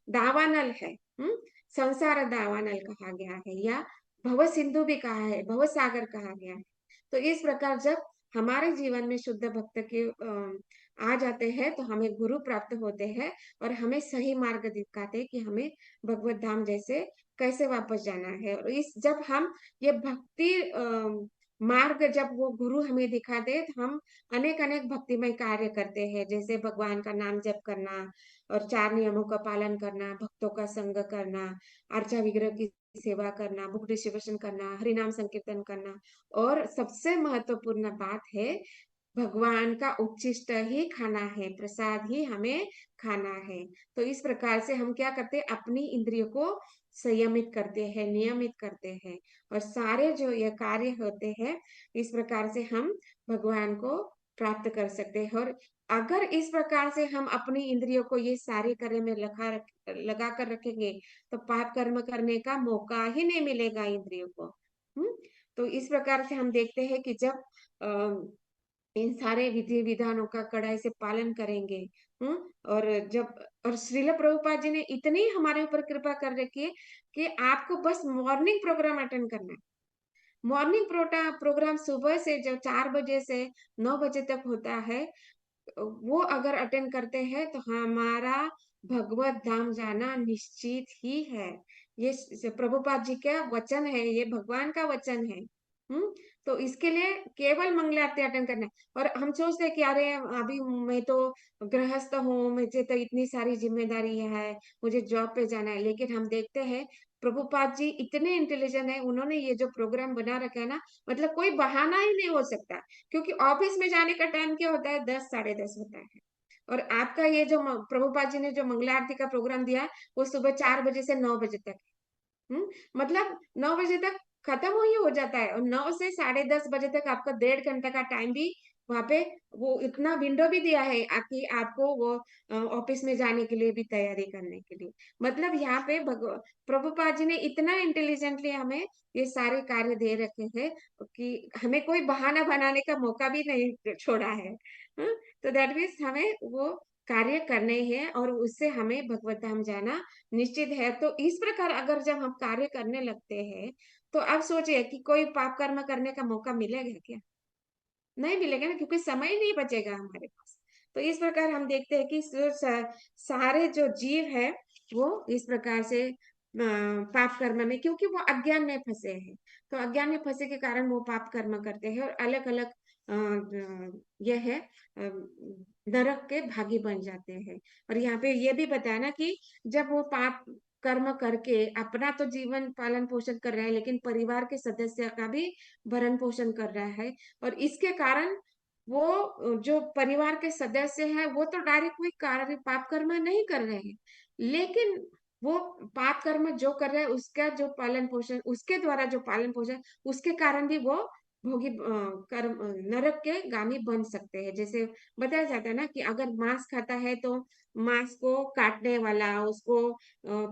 दावानल है। संसार दावानल कहा गया है या भव सिंधु भी कहा है, भव सागर कहा गया है। तो इस प्रकार जब हमारे जीवन में शुद्ध भक्त की आ जाते हैं तो हमें गुरु प्राप्त होते हैं और हमें सही मार्ग दिखाते हैं कि हमें भगवत धाम जैसे कैसे वापस जाना है। और इस जब हम ये भक्ति मार्ग जब वो गुरु हमें दिखा दे तो हम अनेक अनेक भक्तिमय कार्य करते हैं, जैसे भगवान का नाम जप करना और 4 नियमों का पालन करना, भक्तों का संग करना, अर्चा विग्रह की सेवा करना, बुक डिस्ट्रीब्यूशन करना, हरि नाम संकीर्तन करना। और सबसे महत्वपूर्ण बात है, भगवान का उच्छिष्ट ही खाना है, प्रसाद ही हमें खाना है। तो इस प्रकार से हम क्या करते हैं, अपनी इंद्रियों को संयमित करते हैं, नियमित करते हैं, और सारे जो ये कार्य होते हैं इस प्रकार से हम भगवान को प्राप्त कर सकते हैं। और अगर इस प्रकार से हम अपनी इंद्रियों को ये सारे कार्य में लगा कर रखेंगे तो पाप कर्म करने का मौका ही नहीं मिलेगा इंद्रियों को। तो इस प्रकार से हम देखते हैं कि जब इन सारे विधि विधानों का कड़ाई से पालन करेंगे, हम्म और जब और श्रील प्रभुपाद जी ने इतनी हमारे ऊपर कृपा कर रखी है कि आपको बस मॉर्निंग प्रोग्राम अटेंड करना है। मॉर्निंग प्रोग्राम सुबह से जो 4 बजे से 9 बजे तक होता है, वो अगर अटेंड करते हैं तो हमारा भगवत धाम जाना निश्चित ही है। ये प्रभुपाद जी का वचन है, ये भगवान का वचन है। तो इसके लिए केवल मंगल आरती अटेंड करना है। और हम सोचते हैं कि अरे अभी मैं तो गृहस्थ हूँ, मुझे तो इतनी सारी जिम्मेदारी है, मुझे जॉब पे जाना है, लेकिन हम देखते हैं प्रभुपाद जी इतने इंटेलिजेंट है, उन्होंने ये जो प्रोग्राम बना रखा है ना, मतलब कोई बहाना ही नहीं हो सकता। क्योंकि ऑफिस में जाने का टाइम क्या होता है, 10 साढ़े 10 होता है। और आपका ये जो प्रभुपाद जी ने जो मंगला आरती का प्रोग्राम दिया है, वो सुबह 4 बजे से 9 बजे तक। मतलब 9 बजे तक खत्म ही हो जाता है, और 9 से साढ़े 10 बजे तक आपका 1.5 घंटा का टाइम भी वहां पे, वो इतना विंडो भी दिया है आपकी, आपको वो ऑफिस में जाने के लिए भी तैयारी करने के लिए। मतलब यहाँ पे प्रभुपाद जी ने इतना इंटेलिजेंटली हमें ये सारे कार्य दे रखे हैं कि हमें कोई बहाना बनाने का मौका भी नहीं छोड़ा है। तो दैट मीन्स हमें वो कार्य करने हैं और उससे हमें भगवत धाम जाना निश्चित है। तो इस प्रकार अगर जब हम कार्य करने लगते हैं तो अब सोचिए कि कोई पाप कर्म करने का मौका मिलेगा क्या? नहीं मिलेगा ना, क्योंकि समय ही नहीं बचेगा हमारे पास। तो इस प्रकार हम देखते हैं कि सारे जो जीव है वो इस प्रकार से पाप कर्म में, क्योंकि वो अज्ञान में फंसे हैं, तो अज्ञान में फंसे के कारण वो पाप कर्म करते हैं और अलग अलग यह है नरक के भागी बन जाते हैं। और यहाँ पे ये भी बताया ना कि जब वो पाप कर्म करके अपना तो जीवन पालन पोषण कर रहा है, लेकिन परिवार के सदस्य का भी भरण पोषण कर रहा है। और इसके कारण वो जो परिवार के सदस्य हैं वो तो डायरेक्ट कोई कार्य पाप कर्म नहीं कर रहे हैं, लेकिन वो पाप कर्म जो कर रहे हैं उसका जो पालन पोषण, उसके द्वारा जो पालन पोषण, उसके कारण भी वो भोगी कर्म नरक के गामी बन सकते हैं। जैसे बताया जाता है ना कि अगर मांस खाता है तो मांस को काटने वाला, उसको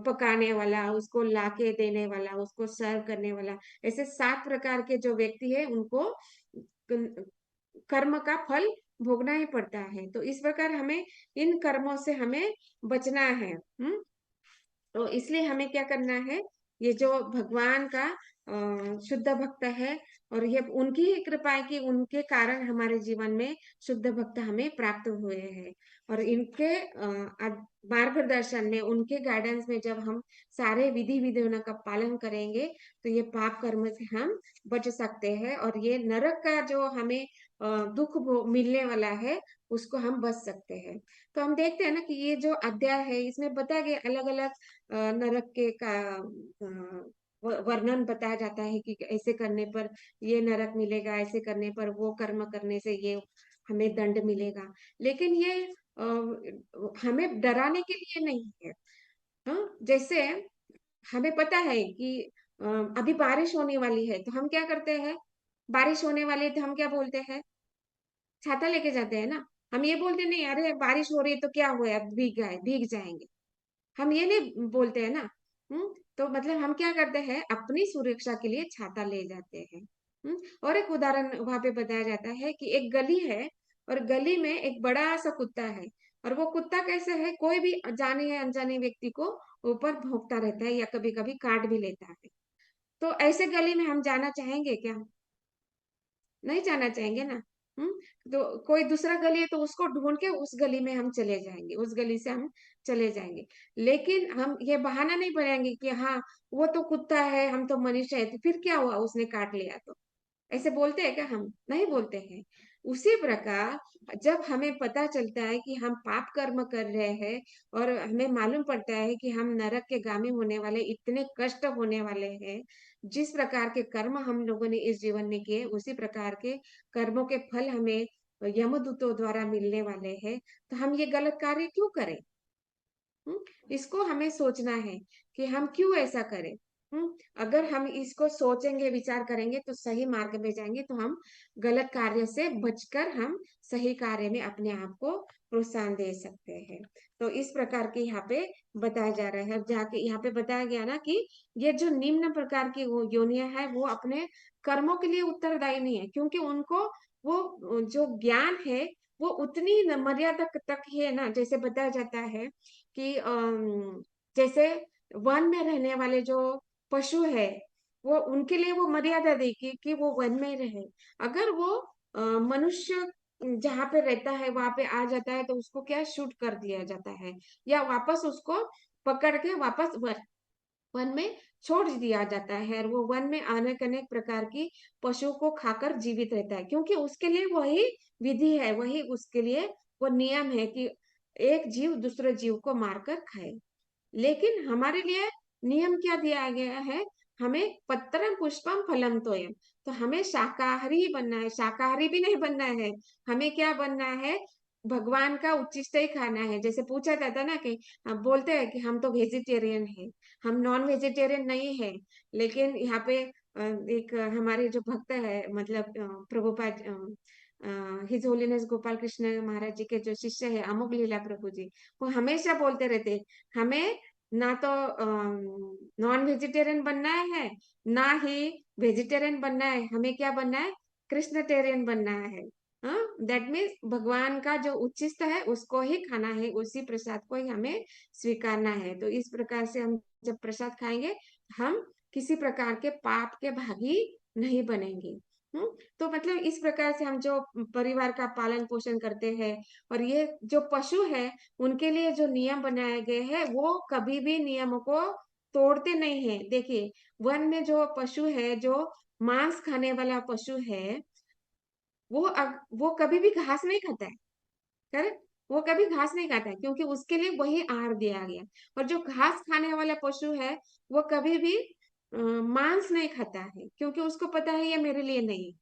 पकाने वाला, उसको लाके देने वाला, उसको सर्व करने वाला, ऐसे 7 प्रकार के जो व्यक्ति है उनको कर्म का फल भोगना ही पड़ता है। तो इस प्रकार हमें इन कर्मों से हमें बचना है। तो इसलिए हमें क्या करना है, ये जो भगवान का शुद्ध भक्त है, और ये उनकी ही कृपा है कि उनके कारण हमारे जीवन में शुद्ध भक्त हमें प्राप्त हुए हैं। और इनके मार्गदर्शन में, उनके गाइडेंस में जब हम सारे विधि विधानों का पालन करेंगे तो ये पाप कर्म से हम बच सकते हैं, और ये नरक का जो हमें दुख मिलने वाला है उसको हम बच सकते हैं। तो हम देखते हैं ना कि ये जो अध्याय है इसमें बताया गया अलग अलग नरक के का वर्णन बताया जाता है कि ऐसे करने पर ये नरक मिलेगा, ऐसे करने पर वो कर्म करने से ये हमें दंड मिलेगा। लेकिन ये हमें डराने के लिए नहीं है। जैसे हमें पता है कि अभी बारिश होने वाली है तो हम क्या करते हैं, बारिश होने वाली है तो हम क्या बोलते हैं, छाता लेके जाते हैं ना। हम ये बोलते नहीं अरे बारिश हो रही है तो क्या हुआ, भीग गए, भीग जाएंगे, हम ये नहीं बोलते हैं ना। तो मतलब हम क्या करते हैं, अपनी सुरक्षा के लिए छाता ले जाते हैं। और एक उदाहरण वहां पे बताया जाता है कि एक गली है और गली में एक बड़ा सा कुत्ता है। और वो कुत्ता कैसे है, कोई भी जाने या अनजाने व्यक्ति को ऊपर भौंकता रहता है या कभी कभी काट भी लेता है। तो ऐसे गली में हम जाना चाहेंगे क्या? नहीं जाना चाहेंगे ना। हम्म तो कोई दूसरा गली है तो उसको ढूंढ के उस गली में हम चले जाएंगे, उस गली से हम चले जाएंगे। लेकिन हम ये बहाना नहीं बनाएंगे कि हाँ वो तो कुत्ता है, हम तो मनुष्य है, तो फिर क्या हुआ उसने काट लिया तो, ऐसे बोलते हैं क्या? हम नहीं बोलते हैं। उसी प्रकार जब हमें पता चलता है कि हम पाप कर्म कर रहे हैं और हमें मालूम पड़ता है कि हम नरक के गामी होने वाले, इतने कष्ट होने वाले हैं, जिस प्रकार के कर्म हम लोगों ने इस जीवन में किए उसी प्रकार के कर्मों के फल हमें यमदूतों द्वारा मिलने वाले हैं, तो हम ये गलत कार्य क्यों करें? इसको हमें सोचना है कि हम क्यों ऐसा करें। अगर हम इसको सोचेंगे, विचार करेंगे तो सही मार्ग में जाएंगे, तो हम गलत कार्य से बचकर हम सही कार्य में अपने आप को प्रोत्साहन दे सकते हैं। तो इस प्रकार के यहाँ पे बताया जा रहा है। जाके यहाँ पे बताया गया ना कि ये जो निम्न प्रकार की वो योनियां है वो अपने कर्मों के लिए उत्तरदायी नहीं है, क्योंकि उनको वो जो ज्ञान है वो उतनी मर्यादा तक है ना। जैसे बताया जाता है कि जैसे वन में रहने वाले जो पशु है, वो उनके लिए वो मर्यादा देगी कि वो वन में रहे। अगर वो मनुष्य जहाँ पे रहता है वहां पे आ जाता है तो उसको क्या शूट कर दिया जाता है, या वापस उसको पकड़ के वापस वन में छोड़ दिया जाता है, और वो वन में अनेक अनेक प्रकार की पशुओं को खाकर जीवित रहता है, क्योंकि उसके लिए वही विधि है, वही उसके लिए वो नियम है कि एक जीव दूसरे जीव को मारकर खाए। लेकिन हमारे लिए नियम क्या दिया गया है? हमें पत्रम पुष्पम फलम तोयम, तो हमें शाकाहारी ही बनना है, शाकाहारी भी नहीं बनना है। हमें क्या बनना है? भगवान का उच्चिष्ट ही खाना है। जैसे पूछा जाता ना कि हम बोलते हैं कि हम तो वेजिटेरियन है, हम नॉन वेजिटेरियन नहीं है। लेकिन यहाँ पे एक हमारे जो भक्त है, मतलब प्रभुपाद हिज होलीनेस गोपाल कृष्ण महाराज जी के जो शिष्य है अमोघ लीला प्रभु जी, वो हमेशा बोलते रहते हमें ना तो नॉन वेजिटेरियन बनना है, ना ही वेजिटेरियन बनना है, हमें क्या बनना है? कृष्णटेरियन बनना है। हाँ, दैट मीन्स भगवान का जो उच्चिष्ट है उसको ही खाना है, उसी प्रसाद को ही हमें स्वीकारना है। तो इस प्रकार से हम जब प्रसाद खाएंगे हम किसी प्रकार के पाप के भागी नहीं बनेंगे। तो मतलब इस प्रकार से हम जो परिवार का पालन पोषण करते हैं, और ये जो पशु है उनके लिए जो नियम बनाए गए हैं वो कभी भी नियमों को तोड़ते नहीं है। देखिए, वन में जो पशु है, जो मांस खाने वाला पशु है, वो कभी भी घास नहीं खाता है। करेक्ट? वो कभी घास नहीं खाता है, क्योंकि उसके लिए वही आहार दिया गया। और जो घास खाने वाला पशु है वो कभी भी मांस नहीं खाता है, क्योंकि उसको पता है ये मेरे लिए नहीं।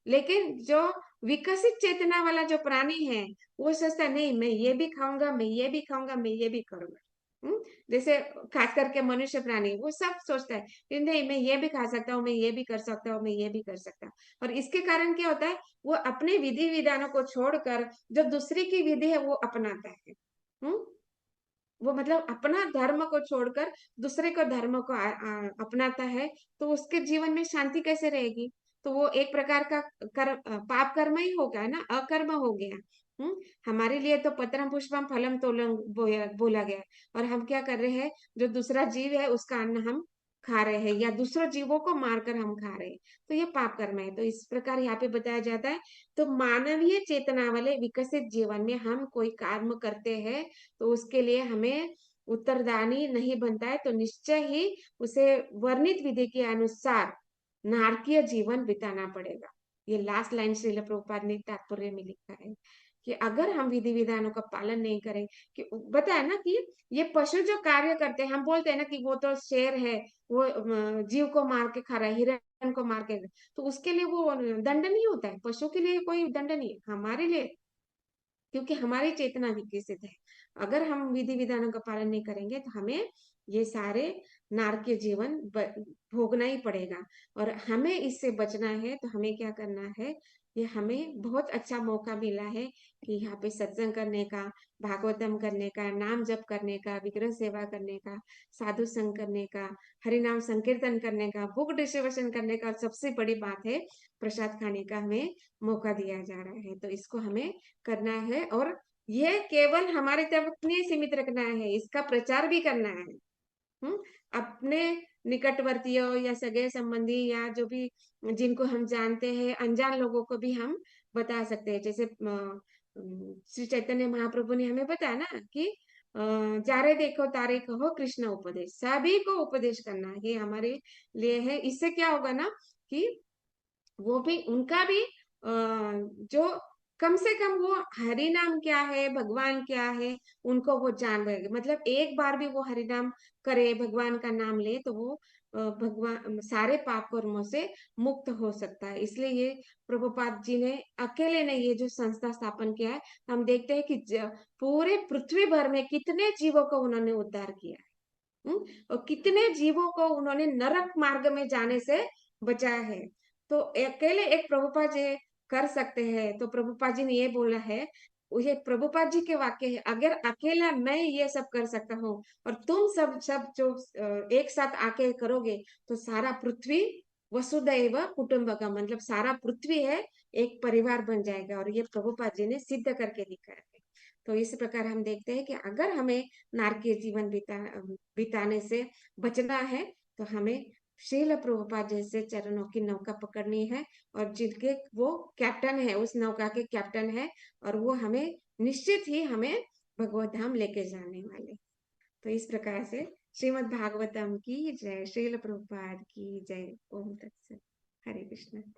लेकिन जो विकसित चेतना वाला जो प्राणी है वो सोचता है नहीं, मैं ये भी खाऊंगा, मैं ये भी खाऊंगा, मैं ये भी करूंगा। जैसे खास करके मनुष्य प्राणी वो सब सोचता है कि नहीं, मैं ये भी खा सकता हूँ, मैं ये भी कर सकता हूँ, मैं ये भी कर सकता हूँ। और इसके कारण क्या होता है? वो अपने विधि विधानों को छोड़कर जो दूसरी की विधि है वो अपनाता है। हम्म वो मतलब अपना धर्म को छोड़कर दूसरे को धर्म को अपनाता है, तो उसके जीवन में शांति कैसे रहेगी? तो वो एक प्रकार का पाप कर्म ही होगा ना, अकर्म हो गया। हम्म हमारे लिए तो पत्रम पुष्पम फलम तोलम बोला गया है, और हम क्या कर रहे हैं? जो दूसरा जीव है उसका अन्न हम खा रहे हैं, या दूसरे जीवों को मारकर हम खा रहे हैं, तो ये पाप कर्म है। तो इस प्रकार यहाँ पे बताया जाता है। तो मानवीय चेतना वाले विकसित जीवन में हम कोई कर्म करते हैं तो उसके लिए हमें उत्तरदायी नहीं बनता है, तो निश्चय ही उसे वर्णित विधि के अनुसार नारकीय जीवन बिताना पड़ेगा। ये लास्ट लाइन श्रील प्रभुपाद ने तात्पर्य में लिखा है कि अगर हम विधि विधानों का पालन नहीं करें, कि बताया ना कि ये पशु जो कार्य करते हैं, हम बोलते हैं ना कि वो तो शेर है, वो जीव को मार के खा रहा है, हिरण को मार के, तो उसके लिए वो दंड नहीं होता है। पशु के लिए कोई दंड नहीं है, हमारे लिए, क्योंकि हमारी चेतना विकसित है। अगर हम विधि विधानों का पालन नहीं करेंगे तो हमें ये सारे नारकीय जीवन भोगना ही पड़ेगा। और हमें इससे बचना है तो हमें क्या करना है? ये हमें बहुत अच्छा मौका मिला है कि यहाँ पे सत्संग करने का, भागवतम करने का, नाम जप करने का, विग्रह सेवा करने का, साधु संग करने का, हरिनाम संकीर्तन करने का, बुक डिस्ट्रीब्यूशन करने का, सबसे बड़ी बात है प्रसाद खाने का हमें मौका दिया जा रहा है। तो इसको हमें करना है, और ये केवल हमारे तक नहीं सीमित रखना है, इसका प्रचार भी करना है। हम्म अपने निकटवर्तियों या सगे संबंधी या जो भी जिनको हम जानते हैं, अनजान लोगों को भी हम बता सकते हैं। जैसे श्री चैतन्य महाप्रभु ने हमें बताया ना कि जारे देखो तारे कहो कृष्ण उपदेश, सभी को उपदेश करना ये हमारे लिए है। इससे क्या होगा ना कि वो भी उनका भी जो कम से कम वो हरि नाम क्या है, भगवान क्या है, उनको वो जान रहे। मतलब एक बार भी वो हरि नाम करे, भगवान का नाम ले, तो वो भगवान सारे पाप कर्मों से मुक्त हो सकता है। इसलिए ये प्रभुपाद जी ने अकेले ने ये जो संस्था स्थापन किया है, हम देखते हैं कि पूरे पृथ्वी भर में कितने जीवों को उन्होंने उद्धार किया है। और कितने जीवों को उन्होंने नरक मार्ग में जाने से बचाया है। तो अकेले एक प्रभुपाद जी कर सकते हैं। तो प्रभुपाद जी ने ये बोला है, ये प्रभुपाद जी के वाक्य है, अगर अकेला मैं ये सब कर सकता हूँ और तुम सब सब जो एक साथ आके करोगे, तो सारा पृथ्वी वसुदैव कुटुंबकम, मतलब सारा पृथ्वी है एक परिवार बन जाएगा। और ये प्रभुपाद जी ने सिद्ध करके दिखाया है। तो इस प्रकार हम देखते हैं कि अगर हमें नारकीय जीवन बिताने से बचना है, तो हमें श्रील प्रभुपाद जैसे चरणों की नौका पकड़नी है, और जिनके वो कैप्टन है, उस नौका के कैप्टन है, और वो हमें निश्चित ही हमें भगवत धाम लेके जाने वाले। तो इस प्रकार से श्रीमद् भागवतम की जय, श्रील प्रभुपाद की जय। ओम तत्सत। हरे कृष्ण।